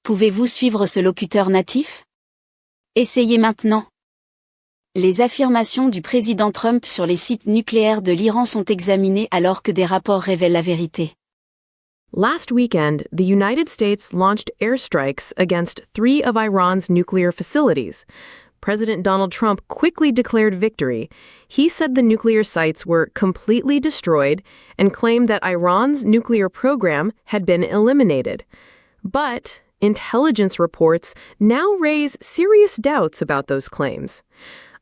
Pouvez-vous suivre ce locuteur natif? Essayez maintenant. Les affirmations du président Trump sur les sites nucléaires de l'Iran sont examinées alors que des rapports révèlent la vérité. Last weekend, the United States launched airstrikes against 3 of Iran's nuclear facilities. President Donald Trump quickly declared victory. He said the nuclear sites were completely destroyed and claimed that Iran's nuclear program had been eliminated. But intelligence reports now raise serious doubts about those claims.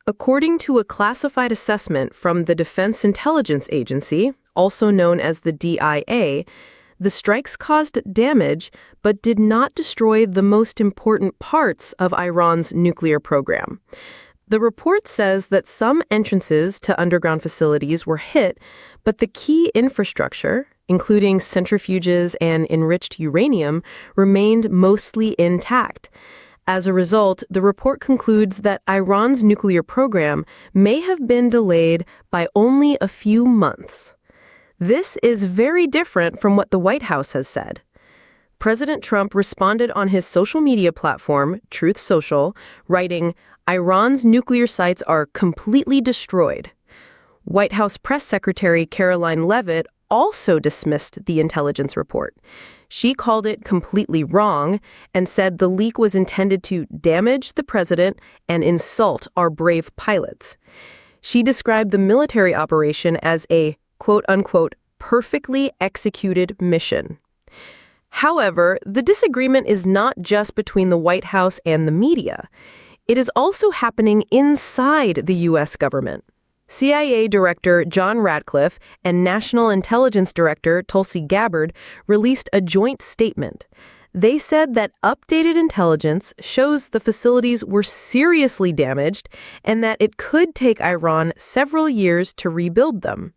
According to a classified assessment from the Defense Intelligence Agency, also known as the DIA, the strikes caused damage but did not destroy the most important parts of Iran's nuclear program. The report says that some entrances to underground facilities were hit, but the key infrastructure, including centrifuges and enriched uranium, remained mostly intact. As a result, the report concludes that Iran's nuclear program may have been delayed by only a few months. This is very different from what the White House has said. President Trump responded on his social media platform, Truth Social, writing, "Iran's nuclear sites are completely destroyed." White House Press Secretary Caroline Leavitt also dismissed the intelligence report. She called it completely wrong and said the leak was intended to damage the president and insult our brave pilots. She described the military operation as a, quote-unquote, perfectly executed mission. However, the disagreement is not just between the White House and the media. It is also happening inside the U.S. government. CIA Director John Ratcliffe and National Intelligence Director Tulsi Gabbard released a joint statement. They said that updated intelligence shows the facilities were seriously damaged and that it could take Iran several years to rebuild them.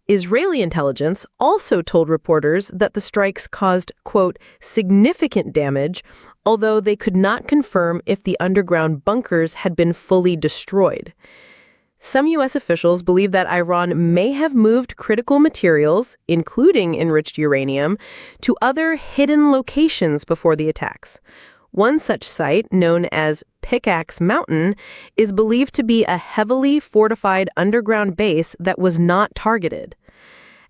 Israeli intelligence also told reporters that the strikes caused, quote, significant damage, although they could not confirm if the underground bunkers had been fully destroyed. Some U.S. officials believe that Iran may have moved critical materials, including enriched uranium, to other hidden locations before the attacks. One such site, known as Pickaxe Mountain, is believed to be a heavily fortified underground base that was not targeted.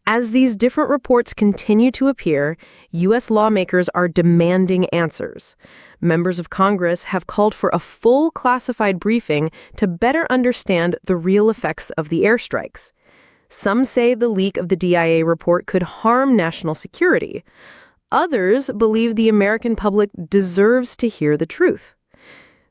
As these different reports continue to appear, U.S. lawmakers are demanding answers. Members of Congress have called for a full classified briefing to better understand the real effects of the airstrikes. Some say the leak of the DIA report could harm national security. Others believe the American public deserves to hear the truth.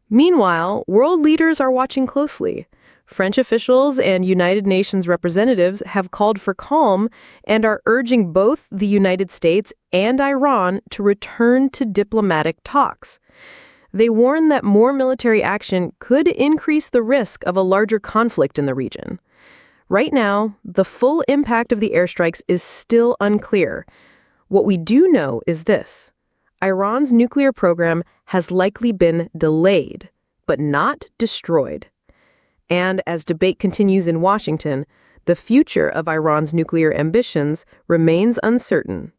Meanwhile, world leaders are watching closely. French officials and United Nations representatives have called for calm and are urging both the United States and Iran to return to diplomatic talks. They warn that more military action could increase the risk of a larger conflict in the region. Right now, the full impact of the airstrikes is still unclear. What we do know is this: Iran's nuclear program has likely been delayed, but not destroyed. And as debate continues in Washington, the future of Iran's nuclear ambitions remains uncertain.